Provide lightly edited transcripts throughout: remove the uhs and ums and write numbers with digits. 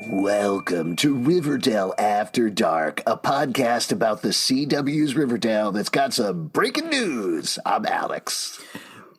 Welcome to Riverdale After Dark, a podcast about the CW's Riverdale that's got some breaking news. I'm Alex.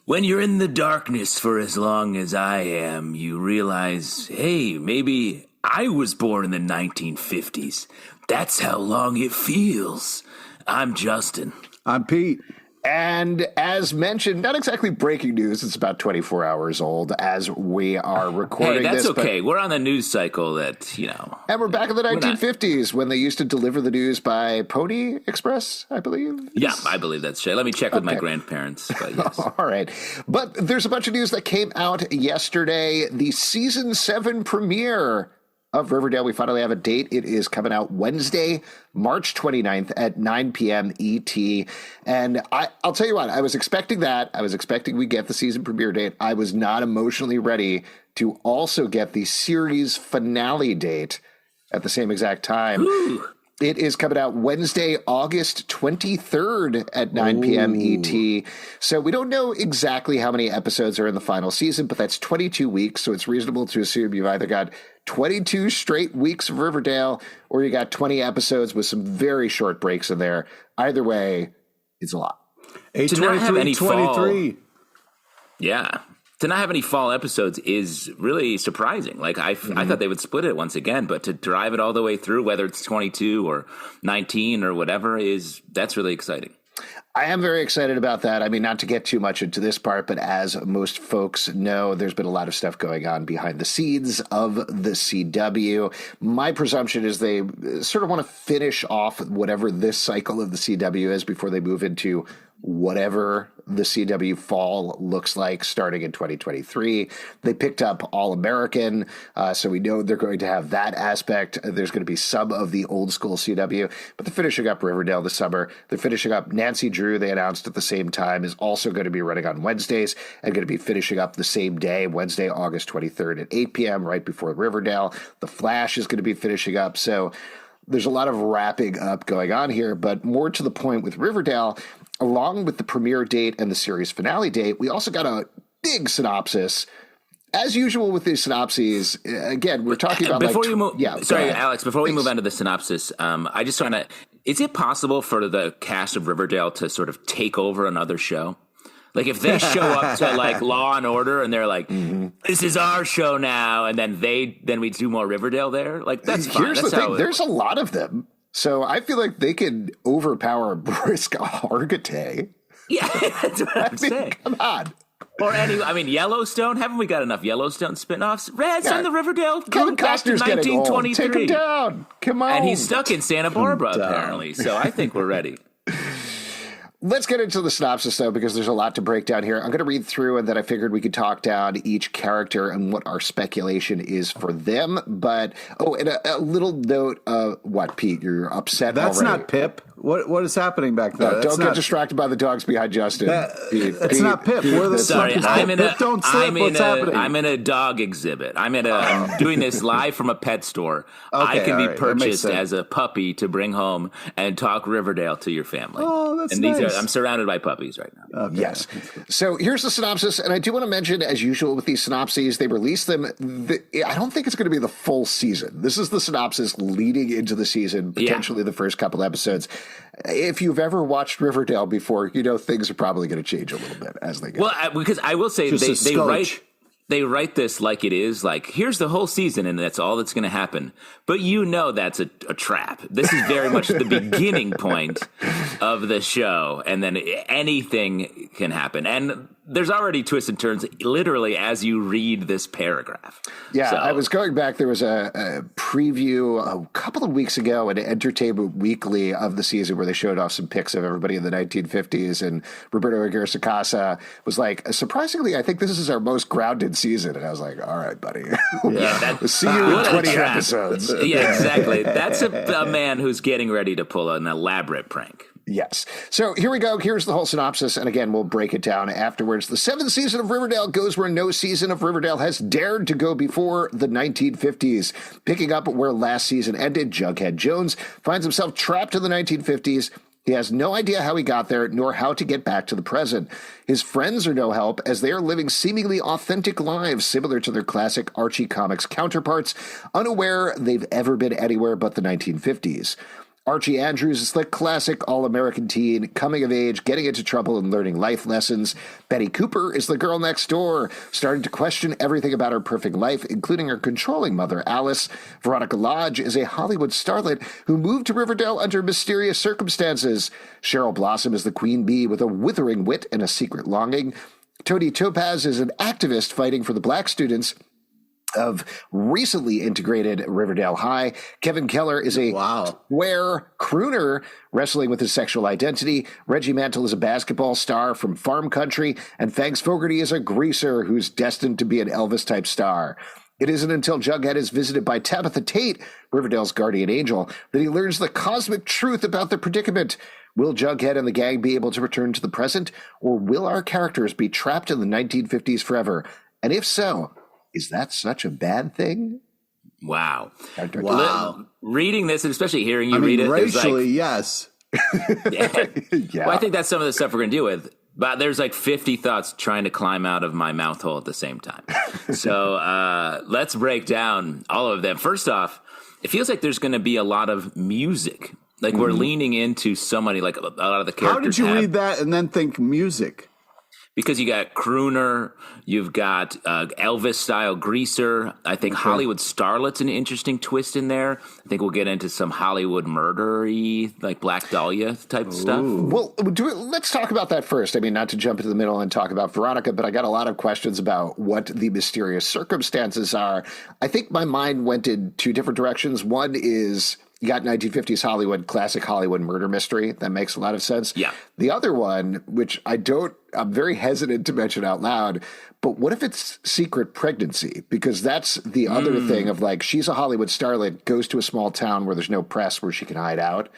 When you're in the darkness for as long as I am, you realize, hey, maybe I was born in the 1950s. That's how long it feels. I'm Justin. I'm Pete. And as mentioned, not exactly breaking news. It's about 24 hours old as we are recording this. Hey, that's okay. We're on the news cycle that, And we're back in the 1950s when they used to deliver the news by Pony Express, I believe. Yeah, I believe that's true. Let me check with my grandparents. But yes. All right. But there's a bunch of news that came out yesterday. The Season 7 premiere of Riverdale. We finally have a date. It is coming out Wednesday, March 29th at 9 p.m. ET. And I'll tell you what, I was expecting that. I was expecting we get the season premiere date. I was not emotionally ready to also get the series finale date at the same exact time. Ooh. It is coming out Wednesday, August 23rd at 9 p.m. ET. So we don't know exactly how many episodes are in the final season, but that's 22 weeks. So it's reasonable to assume you've either got 22 straight weeks of Riverdale or you got 20 episodes with some very short breaks in there. Either way, it's a lot. 23. Yeah. To not have any fall episodes is really surprising. Like I thought they would split it once again, but to drive it all the way through, whether it's 22 or 19 or whatever, that's really exciting. I am very excited about that. I mean, not to get too much into this part, but as most folks know, there's been a lot of stuff going on behind the scenes of the CW. My presumption is they sort of want to finish off whatever this cycle of the CW is before they move into whatever the CW fall looks like starting in 2023. They picked up All-American, so we know they're going to have that aspect. There's going to be some of the old school CW, but they're finishing up Riverdale this summer. They're finishing up Nancy Drew, they announced at the same time, is also going to be running on Wednesdays and going to be finishing up the same day, Wednesday, August 23rd at 8 p.m., right before Riverdale. The Flash is going to be finishing up, so there's a lot of wrapping up going on here, but more to the point with Riverdale, along with the premiere date and the series finale date, we also got a big synopsis. As usual with these synopses, again, we're talking about Alex, before we move on to the synopsis, I just want to, is it possible for the cast of Riverdale to sort of take over another show? Like if they show up to like Law and Order and they're like, this is our show now, and then we do more Riverdale there, like that's fine. Here's the thing, there's a lot of them. So I feel like they could overpower Briska Hargitay. Yeah, that's what I'm saying. Come on. Or Yellowstone. Haven't we got enough Yellowstone spinoffs? Red's on the Riverdale. Kevin back to Costner's getting old. 1923. Take him down. Come on. And he's stuck in Santa Barbara, apparently. So I think we're ready. Let's get into the synopsis, though, because there's a lot to break down here. I'm going to read through, and then I figured we could talk down each character and what our speculation is for them. But, and a little note of what, Pete? You're upset That's already. not Pip. What is happening back there? No, don't get distracted by the dogs behind Justin. It's not Pip. Sorry, I'm in a dog exhibit. I'm doing this live from a pet store. Okay, I can be purchased as a puppy to bring home and talk Riverdale to your family. Oh, that's nice. I'm surrounded by puppies right now. Okay. Yes. So here's the synopsis, and I do want to mention, as usual with these synopses, they release them. I don't think it's going to be the full season. This is the synopsis leading into the season, potentially the first couple episodes. If you've ever watched Riverdale before, you know things are probably going to change a little bit as they go. Well, because I will say they write. they write this like it is, like, here's the whole season and that's all that's going to happen. But that's a trap. This is very much the beginning point of the show, and then anything can happen. And there's already twists and turns literally as you read this paragraph. Yeah, I was going back. There was a preview a couple of weeks ago at Entertainment Weekly of the season where they showed off some pics of everybody in the 1950s, and Roberto Aguirre-Sacasa was like, surprisingly, I think this is our most grounded season. And I was like, all right, buddy. See you in 20 episodes. Yeah, exactly. That's a man who's getting ready to pull an elaborate prank. Yes. So here we go. Here's the whole synopsis. And again, we'll break it down afterwards. The 7th season of Riverdale goes where no season of Riverdale has dared to go before, the 1950s. Picking up where last season ended, Jughead Jones finds himself trapped in the 1950s. He has no idea how he got there, nor how to get back to the present. His friends are no help, as they are living seemingly authentic lives similar to their classic Archie Comics counterparts, unaware they've ever been anywhere but the 1950s. Archie Andrews is the classic all-American teen, coming of age, getting into trouble and learning life lessons. Betty Cooper is the girl next door, starting to question everything about her perfect life, including her controlling mother, Alice. Veronica Lodge is a Hollywood starlet who moved to Riverdale under mysterious circumstances. Cheryl Blossom is the queen bee with a withering wit and a secret longing. Toni Topaz is an activist fighting for the black students of recently integrated Riverdale High. Kevin Keller is a square crooner wrestling with his sexual identity. Reggie Mantle is a basketball star from farm country, and Fangs Fogarty is a greaser who's destined to be an Elvis-type star. It isn't until Jughead is visited by Tabitha Tate, Riverdale's guardian angel, that he learns the cosmic truth about the predicament. Will Jughead and the gang be able to return to the present, or will our characters be trapped in the 1950s forever? And if so, is that such a bad thing? Wow. Reading this, and especially hearing you read it. Racially, yes. Yeah. Well, I think that's some of the stuff we're going to deal with. But there's like 50 thoughts trying to climb out of my mouth hole at the same time. So let's break down all of them. First off, it feels like there's going to be a lot of music. Like we're leaning into so many, like a lot of the characters. How did you read that and then think music? Because you got crooner, you've got Elvis-style greaser. I think Hollywood starlet's an interesting twist in there. I think we'll get into some Hollywood murder-y, like Black Dahlia type stuff. Well, let's talk about that first. I mean, not to jump into the middle and talk about Veronica, but I got a lot of questions about what the mysterious circumstances are. I think my mind went in two different directions. One is, you got 1950s Hollywood, classic Hollywood murder mystery. That makes a lot of sense. Yeah. The other one, which I'm very hesitant to mention out loud, but what if it's secret pregnancy? Because that's the other thing of like, she's a Hollywood starlet, goes to a small town where there's no press where she can hide out.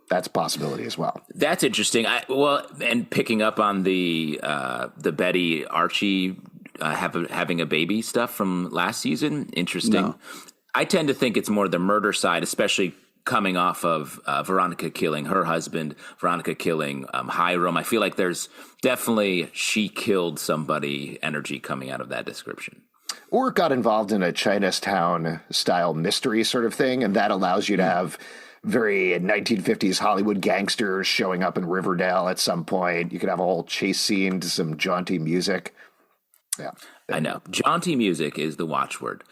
That's a possibility as well. That's interesting. And picking up on the Betty Archie having a baby stuff from last season, interesting. No. I tend to think it's more the murder side, especially coming off of Veronica killing her husband, Veronica killing Hiram. I feel like there's definitely she killed somebody energy coming out of that description. Or got involved in a Chinatown style mystery sort of thing, and that allows you to have very 1950s Hollywood gangsters showing up in Riverdale at some point. You could have a whole chase scene to some jaunty music. Yeah. I know. Jaunty music is the watchword.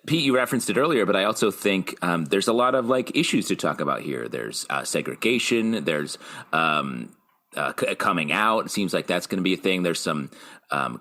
Pete, you referenced it earlier, but I also think there's a lot of like issues to talk about here. There's segregation. There's coming out. It seems like that's going to be a thing. There's some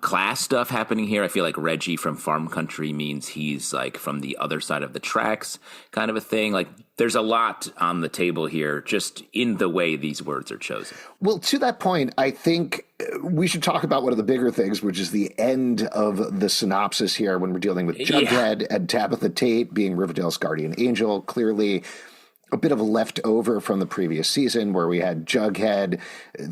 class stuff happening here. I feel like Reggie from farm country means he's like from the other side of the tracks kind of a thing. Like there's a lot on the table here just in the way these words are chosen. Well, to that point, I think we should talk about one of the bigger things, which is the end of the synopsis here when we're dealing with Jughead and Tabitha Tate being Riverdale's guardian angel. Clearly a bit of a leftover from the previous season where we had Jughead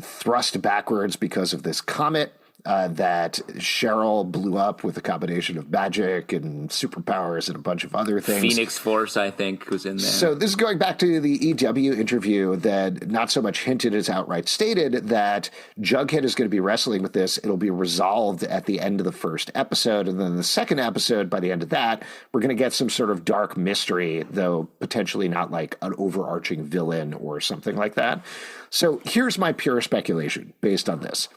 thrust backwards because of this comet that Cheryl blew up with a combination of magic and superpowers and a bunch of other things. Phoenix Force, I think, was in there. So this is going back to the EW interview that not so much hinted as outright stated that Jughead is going to be wrestling with this. It'll be resolved at the end of the first episode. And then the second episode, by the end of that, we're going to get some sort of dark mystery, though potentially not like an overarching villain or something like that. So here's my pure speculation based on this.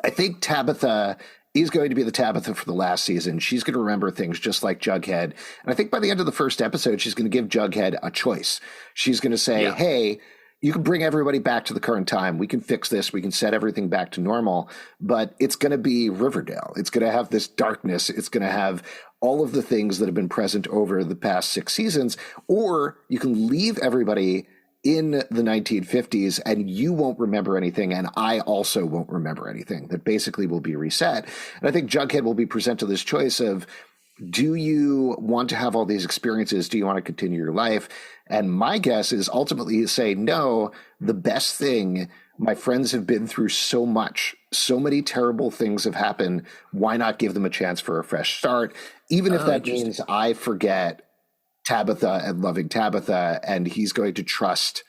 I think Tabitha is going to be the Tabitha for the last season. She's going to remember things just like Jughead. And I think by the end of the first episode, she's going to give Jughead a choice. She's going to say, hey, you can bring everybody back to the current time. We can fix this. We can set everything back to normal. But it's going to be Riverdale. It's going to have this darkness. It's going to have all of the things that have been present over the past 6 seasons. Or you can leave everybody in the 1950s and you won't remember anything. And I also won't remember anything. That basically will be reset. And I think Jughead will be presented this choice of, do you want to have all these experiences? Do you want to continue your life? And my guess is ultimately you say, no, the best thing, my friends have been through so much, so many terrible things have happened. Why not give them a chance for a fresh start? Even if that means I forget Tabitha and loving Tabitha, and he's going to trust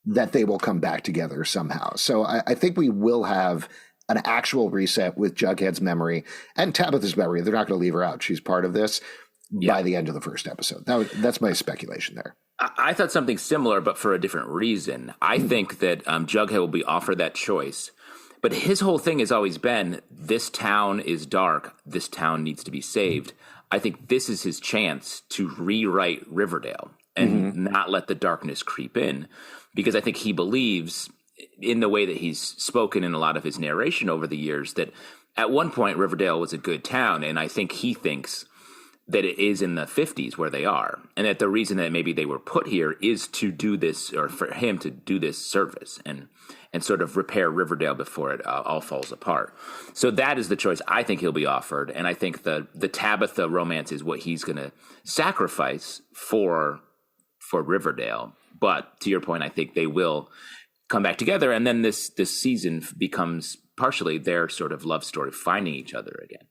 that they will come back together somehow. So I think we will have an actual reset with Jughead's memory and Tabitha's memory. They're not going to leave her out. She's part of this by the end of the first episode. That's my speculation there. I thought something similar, but for a different reason. I think that Jughead will be offered that choice. But his whole thing has always been, this town is dark. This town needs to be saved. I think this is his chance to rewrite Riverdale and not let the darkness creep in. Because I think he believes, in the way that he's spoken in a lot of his narration over the years, that at one point Riverdale was a good town. And I think he thinks that it is in the 50s where they are. And that the reason that maybe they were put here is to do this, or for him to do this service and sort of repair Riverdale before it all falls apart. So that is the choice I think he'll be offered. And I think the Tabitha romance is what he's going to sacrifice for Riverdale. But to your point, I think they will come back together. And then this season becomes partially their sort of love story, finding each other again.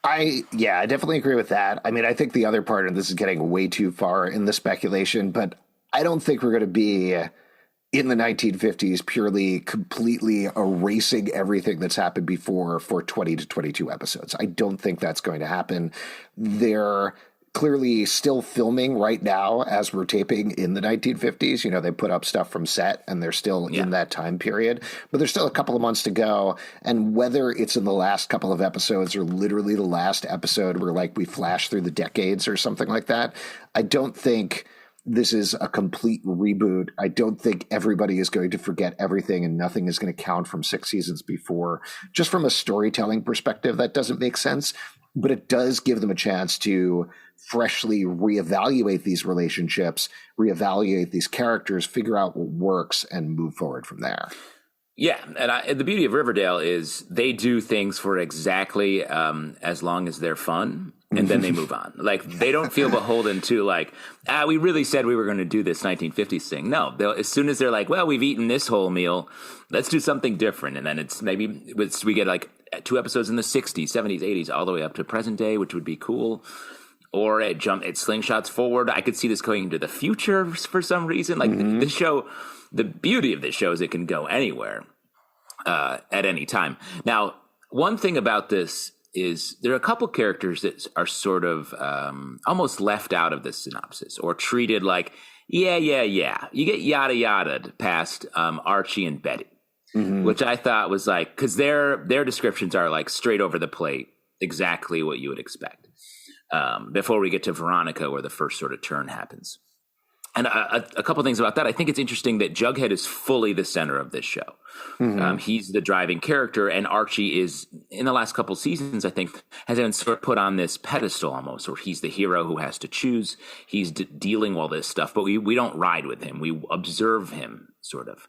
I definitely agree with that. I mean, I think the other part, and this is getting way too far in the speculation, but I don't think we're going to be in the 1950s purely completely erasing everything that's happened before for 20 to 22 episodes. I don't think that's going to happen. They're clearly still filming right now as we're taping in the 1950s. You know, they put up stuff from set and they're still in that time period, but there's still a couple of months to go. And whether it's in the last couple of episodes or literally the last episode where like we flash through the decades or something like that, I don't think this is a complete reboot. I don't think everybody is going to forget everything and nothing is going to count from 6 seasons before. Just from a storytelling perspective, that doesn't make sense, but it does give them a chance to freshly reevaluate these relationships, reevaluate these characters, figure out what works, and move forward from there. Yeah, and the beauty of Riverdale is they do things for exactly as long as they're fun, and then they move on. Like, they don't feel beholden to, like, we really said we were going to do this 1950s thing. No, as soon as they're like, well, we've eaten this whole meal, let's do something different. And then it's maybe we get, like, 2 episodes in the 60s, 70s, 80s, all the way up to present day, which would be cool. Or it slingshots forward. I could see this going into the future for some reason. Like, this show, the beauty of this show is it can go anywhere at any time. Now, one thing about this is there are a couple characters that are sort of almost left out of the synopsis or treated like, yeah. You get yada-yada'd past Archie and Betty, which I thought was like, because their descriptions are like straight over the plate, exactly what you would expect. Before we get to Veronica, where the first sort of turn happens. And a couple things about that. I think it's interesting that Jughead is fully the center of this show. He's the driving character, and Archie is, in the last couple seasons, I think, has been sort of put on this pedestal almost, where he's the hero who has to choose. He's dealing all this stuff, but we don't ride with him. We observe him, sort of.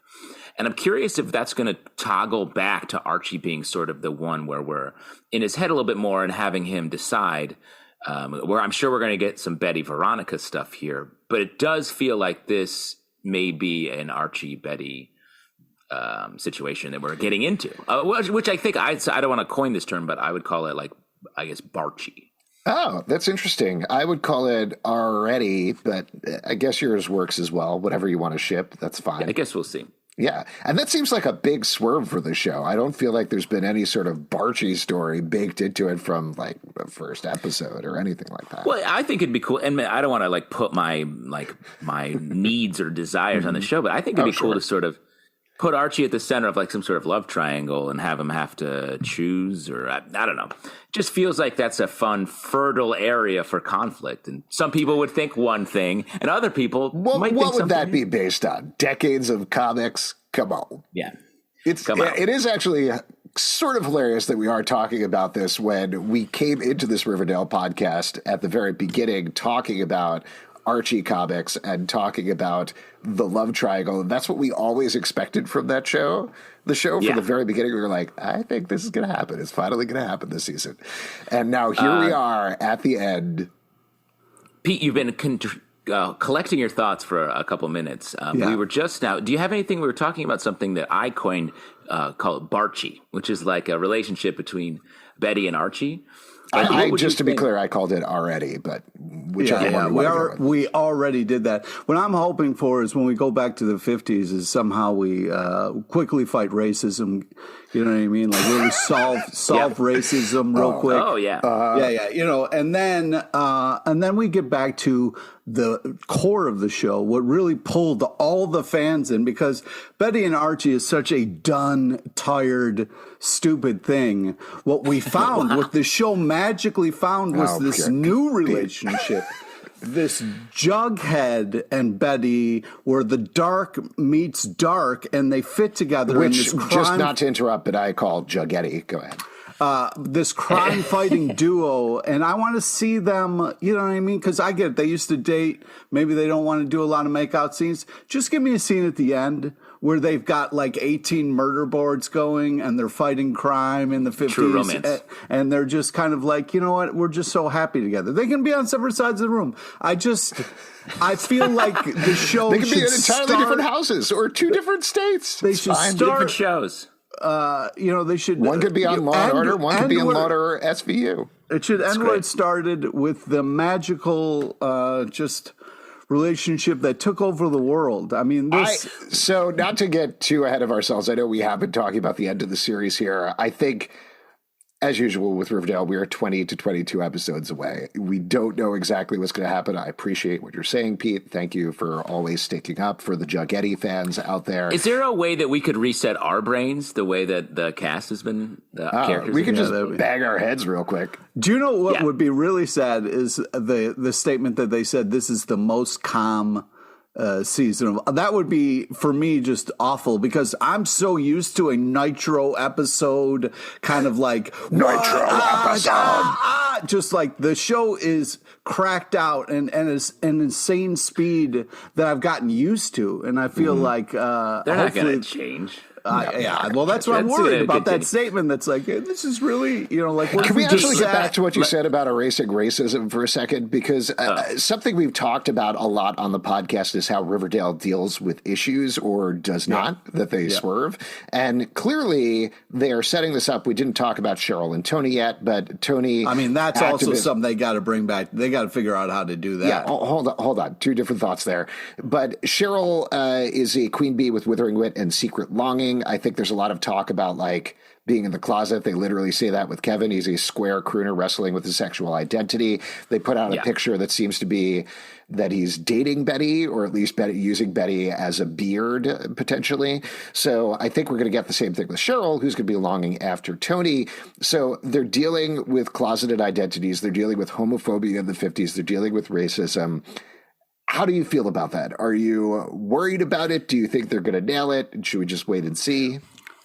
And I'm curious if that's going to toggle back to Archie being sort of the one where we're in his head a little bit more and having him decide. Where I'm sure we're going to get some Betty Veronica stuff here, but it does feel like this may be an Archie Betty situation that we're getting into, which I think I don't want to coin this term, but I would call it, like, I guess, Barchie. Oh, that's interesting. I would call it already, but I guess yours works as well. Whatever you want to ship, that's fine. Yeah, I guess we'll see. Yeah, and that seems like a big swerve for the show. I don't feel like there's been any sort of Barchie story baked into it from, like, the first episode or anything like that. Well, I think it'd be cool, and I don't want to, like, put my needs or desires on the show, but I think it'd be cool to sort of put Archie at the center of like some sort of love triangle and have him have to choose, or I don't know. It just feels like that's a fun, fertile area for conflict. And some people would think one thing, and other people might think what would that something. be based on? Decades of comics? Come on. Yeah. It is actually sort of hilarious that we are talking about this when we came into this Riverdale podcast at the very beginning talking about Archie Comics and talking about the love triangle. And that's what we always expected from that show. The show from the very beginning, we were like, I think this is going to happen. It's finally going to happen this season. And now here we are at the end. Pete, you've been collecting your thoughts for a couple minutes. We were just now. Do you have anything? We were talking about something that I coined called Barchie, which is like a relationship between Betty and Archie. Just to be clear, I called it already, but whichever one we already did that. What I'm hoping for is when we go back to the 50s is somehow we quickly fight racism. You know what I mean? Like really solve racism real quick. Oh yeah, yeah. You know, and then we get back to the core of the show, what really pulled all the fans in, because Betty and Archie is such a done, tired, stupid thing. What we found, what the show magically found, was this new relationship. This Jughead and Betty, where the dark meets dark, and they fit together in this crime. Just not to interrupt, but I call Jughead. Go ahead. This crime-fighting duo, and I want to see them, you know what I mean? Because I get it. They used to date. Maybe they don't want to do a lot of make-out scenes. Just give me a scene at the end where they've got like 18 murder boards going, and they're fighting crime in the 50s. True romance. And they're just kind of like, you know what? We're just so happy together. They can be on separate sides of the room. I feel like the show They could be in should entirely different houses or two different states. They should start different shows. You know, they should. One could be on Law and Order. One could be on Law and Order SVU. It should end where it started, with the magical, just relationship that took over the world. I mean, so not to get too ahead of ourselves, I know we have been talking about the end of the series here. I think, as usual with Riverdale, we are 20 to 22 episodes away. We don't know exactly what's going to happen. I appreciate what you're saying, Pete. Thank you for always sticking up for the Jughead fans out there. Is there a way that we could reset our brains the way that the cast has been? Characters we could just bang our heads real quick. Do you know what would be really sad is the statement that they said this is the most calm season of that would be, for me, just awful, because I'm so used to a Nitro episode, kind of like Nitro episode. Just like the show is cracked out and is an insane speed that I've gotten used to, and I feel like they're not going to change. Well, that's what I'm worried about. That statement that's like, hey, this is really, you know, like. Can we actually get back to what you said about erasing racism for a second? Because something we've talked about a lot on the podcast is how Riverdale deals with issues or does not, that they swerve. And clearly they are setting this up. We didn't talk about Cheryl and Toni yet, but Toni. I mean, that's also something they got to bring back. They got to figure out how to do that. Yeah, hold on. Two different thoughts there. But Cheryl is a queen bee with withering wit and secret longing. I think there's a lot of talk about like being in the closet. They literally say that with Kevin. He's a square crooner wrestling with his sexual identity. They put out a picture that seems to be that he's dating Betty, or at least using Betty as a beard potentially. So I think we're going to get the same thing with Cheryl, who's going to be longing after Toni. So they're dealing with closeted identities. They're dealing with homophobia in the 50s. They're dealing with racism. How do you feel about that? Are you worried about it? Do you think they're going to nail it? Should we just wait and see?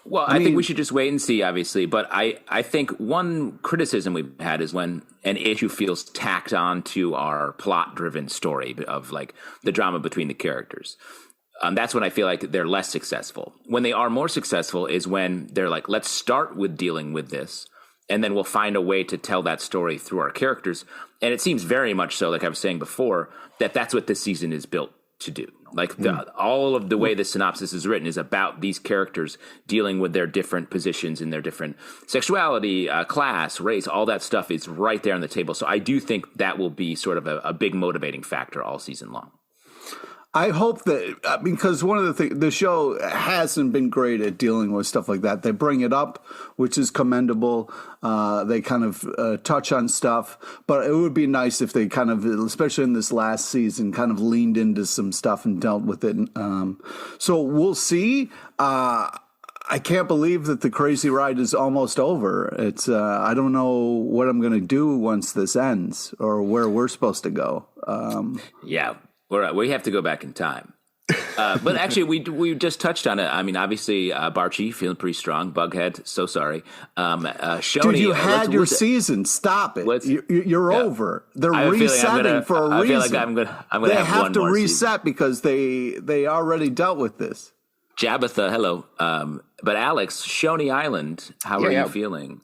Well, I think we should just wait and see, obviously. But I think one criticism we've had is when an issue feels tacked on to our plot-driven story of like the drama between the characters. That's when I feel like they're less successful. When they are more successful is when they're like, let's start with dealing with this, and then we'll find a way to tell that story through our characters. And it seems very much so, like I was saying before, that that's what this season is built to do. Like all of the way the synopsis is written is about these characters dealing with their different positions and their different sexuality, class, race, all that stuff is right there on the table. So I do think that will be sort of a big motivating factor all season long. I hope that because one of the things, the show hasn't been great at dealing with stuff like that. They bring it up, which is commendable. They kind of touch on stuff, but it would be nice if they kind of, especially in this last season, kind of leaned into some stuff and dealt with it. So we'll see. I can't believe that the crazy ride is almost over. It's I don't know what I'm going to do once this ends or where we're supposed to go. Yeah. We have to go back in time. But actually, we just touched on it. I mean, obviously, Barchi feeling pretty strong. Bughead, so sorry. Shoney, dude, you had your season. Stop it. You're over. They're resetting for a reason. I feel like I'm gonna they have to reset season. Because they already dealt with this. Tabitha, hello. But Alex, Shoney Island, how are you feeling?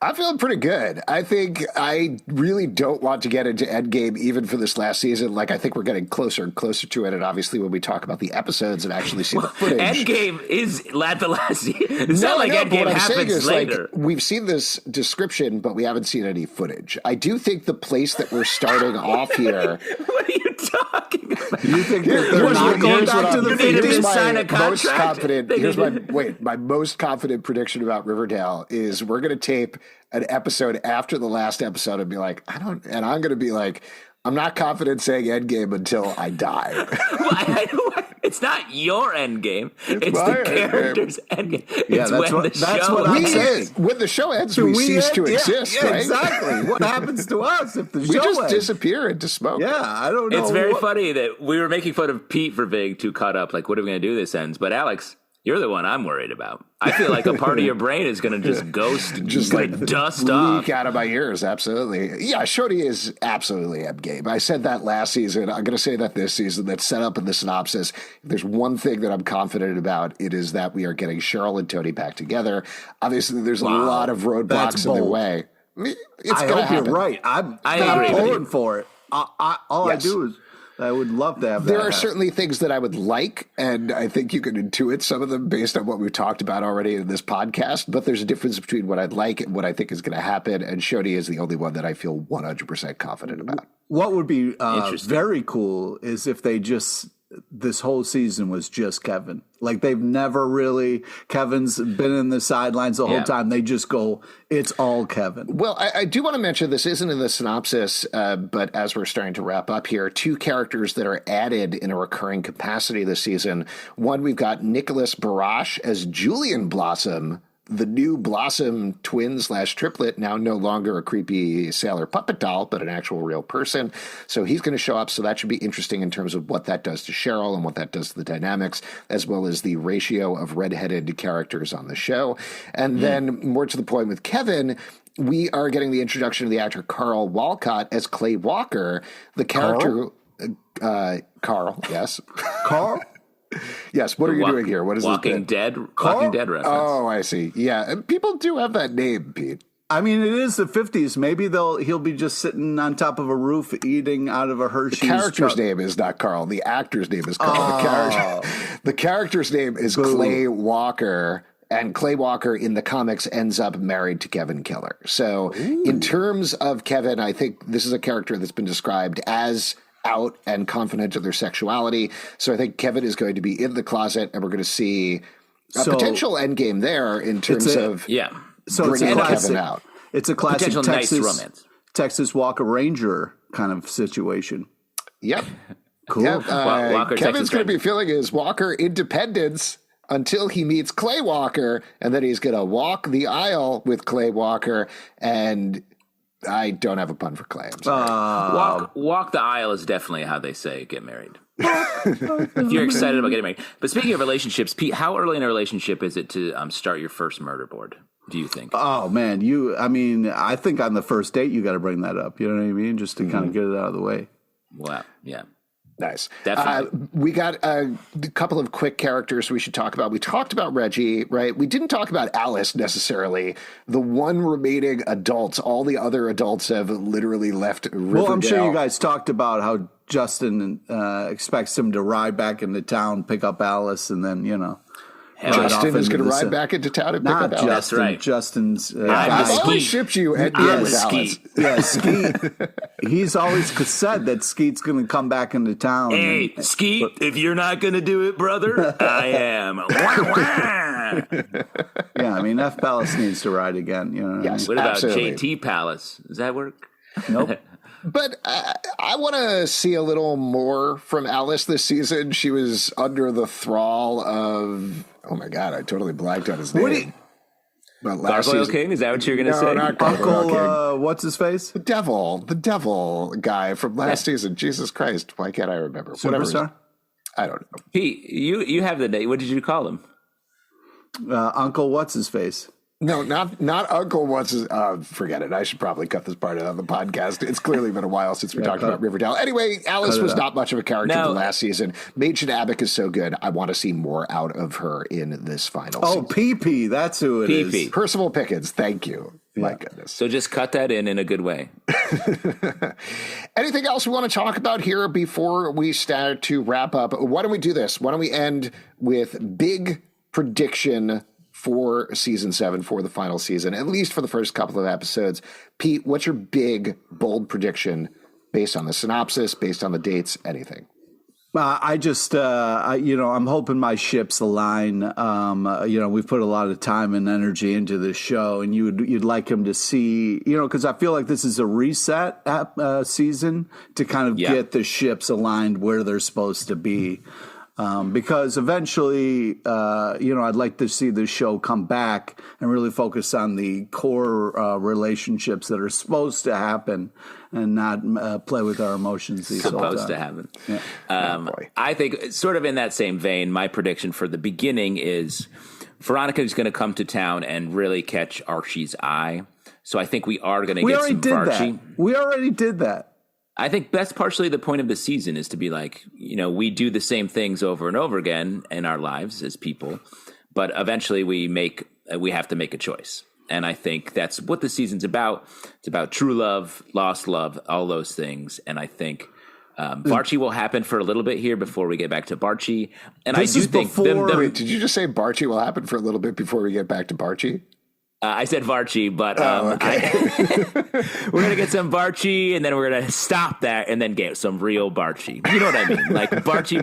I'm feeling pretty good. I think I really don't want to get into Endgame even for this last season. Like, I think we're getting closer and closer to it. And obviously, when we talk about the episodes and actually see the footage. Endgame is the last season. It's not like Endgame happens later. Like, we've seen this description, but we haven't seen any footage. I do think the place that we're starting off here. What are you talking about? You think they're not going back to the 50s? Here's my most confident prediction about Riverdale is we're going to tape an episode after the last episode and be like, I'm going to be like, I'm not confident saying Endgame until I die. It's not your Endgame. It's the character's Endgame. Yeah, that's what I'm saying. When the show ends, we cease to exist, right? Exactly. What happens to us if the show ends? We just disappear into smoke. Yeah, I don't know. It's very funny that we were making fun of Pete for being too caught up. Like, what are we going to do this ends? But Alex, you're the one I'm worried about. I feel like a part of your brain is going to just ghost, just like dust off. Leak out of my ears, absolutely. Yeah, Shoney is absolutely Endgame. I said that last season. I'm going to say that this season. That's set up in the synopsis. If there's one thing that I'm confident about, it is that we are getting Cheryl and Toni back together. Obviously, there's a lot of roadblocks in their way. I hope you're right. I'm pulling for it. I do is I would love to have that. There are certainly things that I would like, and I think you can intuit some of them based on what we've talked about already in this podcast, but there's a difference between what I'd like and what I think is going to happen, and Shoney is the only one that I feel 100% confident about. What would be very cool is if they just... this whole season was just Kevin. Like, they've never really... Kevin's been in the sidelines the whole time. They just go, it's all Kevin. Well, I do want to mention, this isn't in the synopsis, but as we're starting to wrap up here, two characters that are added in a recurring capacity this season. One, we've got Nicholas Barash as Julian Blossom, the new Blossom twin/triplet, now no longer a creepy sailor puppet doll, but an actual real person. So he's going to show up. So that should be interesting in terms of what that does to Cheryl and what that does to the dynamics, as well as the ratio of redheaded characters on the show. And then more to the point with Kevin, we are getting the introduction of the actor Carl Walcott as Clay Walker, the character... Carl, yes. Carl? Yes, what are you doing here? What is Walking Dead reference. Oh, I see. Yeah, and people do have that name, Pete. I mean, it is the 50s. Maybe he'll be just sitting on top of a roof eating out of a Hershey's. The character's name is not Carl. The actor's name is Carl. The character's name is Clay Walker. And Clay Walker in the comics ends up married to Kevin Keller. So in terms of Kevin, I think this is a character that's been described as out and confident of their sexuality. So I think Kevin is going to be in the closet, and we're going to see a potential endgame there in terms of bringing Kevin out. It's a classic nice romance. Texas Walker Ranger kind of situation. Yep. Cool. Yep. Kevin's going to be feeling his Walker independence until he meets Clay Walker, and then he's going to walk the aisle with Clay Walker, and I don't have a pun for Clay. I'm sorry. Walk the aisle is definitely how they say get married. If you're excited about getting married. But speaking of relationships, Pete, how early in a relationship is it to start your first murder board, do you think? Oh, man. I think on the first date, you got to bring that up. You know what I mean? Just to kind of get it out of the way. Wow. Yeah. Nice. Definitely. We got a couple of quick characters we should talk about. We talked about Reggie, right? We didn't talk about Alice necessarily. The one remaining adult. All the other adults have literally left Riverdale. Well, I'm sure you guys talked about how Justin expects him to ride back into town, pick up Alice, and then, Justin is going to ride back into town and pick up Alice. Justin, right. Justin's I've always shipped you with Alice. Yeah, Skeet. He's always said that Skeet's going to come back into town. Hey, Skeet, if you're not going to do it, brother, I am. Yeah, I mean, F. Palace needs to ride again. You know. Yes, What about absolutely. JT Palace? Does that work? Nope. But I want to see a little more from Alice this season. She was under the thrall of, oh my God, I totally blanked on his name. Gargoyle King? Is that what you're going to say? Not Gargoyle King. Uncle, what's his face? The devil guy from last season. Jesus Christ, why can't I remember? Superstar? I don't know. Pete, you have the name. What did you call him? Uncle, what's his face? No, not Uncle. Forget it. I should probably cut this part out of the podcast. It's clearly been a while since we talked about Riverdale. Anyway, Alice was not much of a character the last season. Madchen Amick is so good. I want to see more out of her in this final season. PP. That's who it is. Percival Pickens. Thank you. Yeah. My goodness. So just cut that in a good way. Anything else we want to talk about here before we start to wrap up? Why don't we do this? Why don't we end with big prediction for season 7, for the final season, at least for the first couple of episodes. Pete, what's your big, bold prediction based on the synopsis, based on the dates, anything? I'm hoping my ships align. We've put a lot of time and energy into this show, and you'd like him to see, because I feel like this is a reset season to kind of get the ships aligned where they're supposed to be. Because eventually, I'd like to see the show come back and really focus on the core relationships that are supposed to happen and not play with our emotions. Supposed to happen. Yeah. I think sort of in that same vein, my prediction for the beginning is Veronica is going to come to town and really catch Archie's eye. So I think we are going to get some Archie. We already did that. I think that's partially the point of the season is to be like, we do the same things over and over again in our lives as people, but eventually we have to make a choice. And I think that's what the season's about. It's about true love, lost love, all those things. And I think Barchi will happen for a little bit here before we get back to Barchi. And I do think... Wait, did you just say Barchi will happen for a little bit before we get back to Barchi? I said Varchi, but okay. We're going to get some Barchi, and then we're going to stop that and then get some real Barchi. You know what I mean? Like Barchi.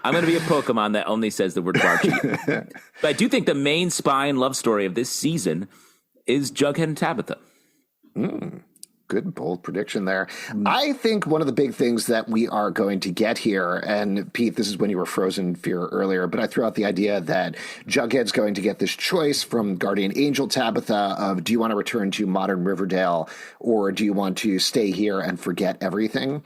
I'm going to be a Pokemon that only says the word Barchi. But I do think the main spine love story of this season is Jughead and Tabitha. Good, bold prediction there. I think one of the big things that we are going to get here, and Pete, this is when you were frozen in fear earlier, but I threw out the idea that Jughead's going to get this choice from Guardian Angel Tabitha of, do you want to return to modern Riverdale, or do you want to stay here and forget everything?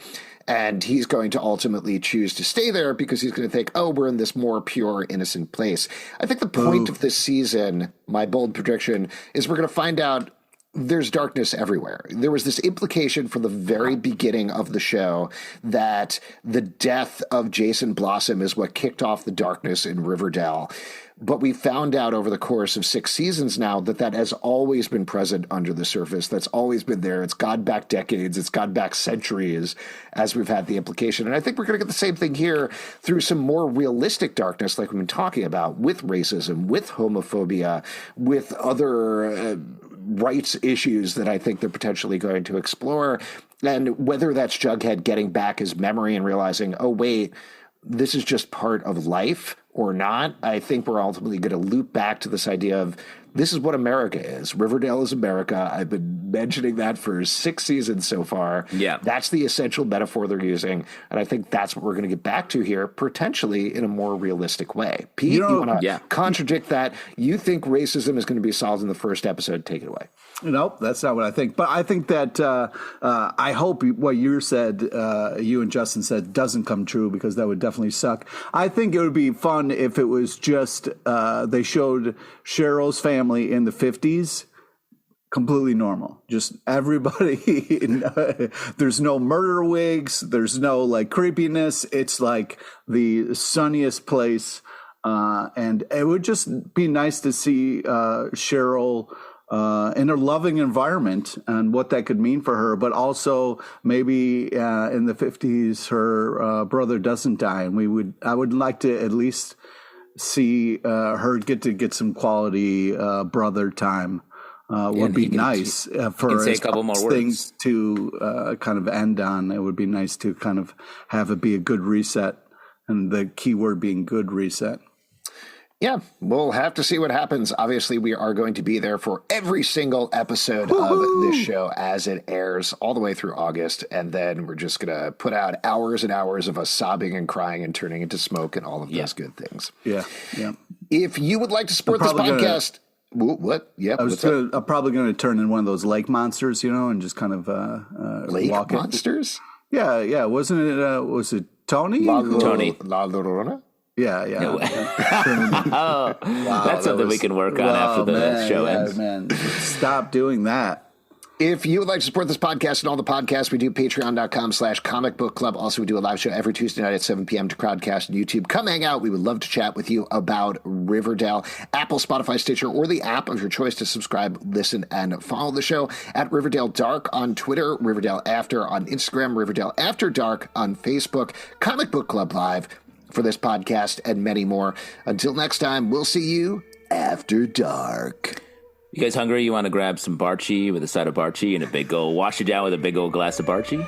And he's going to ultimately choose to stay there because he's going to think, oh, we're in this more pure, innocent place. I think the point of this season, my bold prediction, is we're going to find out there's darkness everywhere. There was this implication from the very beginning of the show that the death of Jason Blossom is what kicked off the darkness in Riverdale. But we found out over the course of 6 seasons now that has always been present under the surface. That's always been there. It's gone back decades. It's gone back centuries as we've had the implication. And I think we're going to get the same thing here through some more realistic darkness like we've been talking about with racism, with homophobia, with other rights issues that I think they're potentially going to explore. And whether that's Jughead getting back his memory and realizing, oh, wait, this is just part of life or not, I think we're ultimately going to loop back to this idea of this is what America is. Riverdale is America. I've been mentioning that for 6 seasons so far. Yeah. That's the essential metaphor they're using. And I think that's what we're going to get back to here, potentially in a more realistic way. Pete, you want to contradict that? You think racism is going to be solved in the first episode? Take it away. Nope, that's not what I think. But I think that I hope what you said, you and Justin said, doesn't come true because that would definitely suck. I think it would be fun if it was just they showed Cheryl's family in the 50s completely normal. Just everybody, there's no murder wigs, there's no like creepiness. It's like the sunniest place. And it would just be nice to see Cheryl in a loving environment and what that could mean for her, but also maybe in the 50s her brother doesn't die, and I would like to at least see her get some quality brother time. Would be nice for say a couple more words. Things to kind of end on. It would be nice to kind of have it be a good reset, and the key word being good reset. Yeah, we'll have to see what happens. Obviously, we are going to be there for every single episode of this show as it airs all the way through August. And then we're just going to put out hours and hours of us sobbing and crying and turning into smoke and all of those good things. Yeah, yeah. If you would like to support this podcast... What? Yeah, I'm probably going to turn in one of those lake monsters, and just kind of lake walk monsters? Yeah. Wasn't it, was it Tony? Tony. La Llorona? Yeah. Wow, that's something we can work on after the show ends. Man, stop doing that. If you would like to support this podcast and all the podcasts we do, patreon.com/comic book club. Also, we do a live show every Tuesday night at 7 p.m. to Crowdcast and YouTube. Come hang out. We would love to chat with you about Riverdale. Apple, Spotify, Stitcher, or the app of your choice to subscribe, listen, and follow the show at Riverdale Dark on Twitter, Riverdale After on Instagram, Riverdale After Dark on Facebook, Comic Book Club Live for this podcast, and many more. Until next time, we'll see you after dark. You guys hungry? You want to grab some Barchi with a side of Barchi and wash it down with a big old glass of Barchi?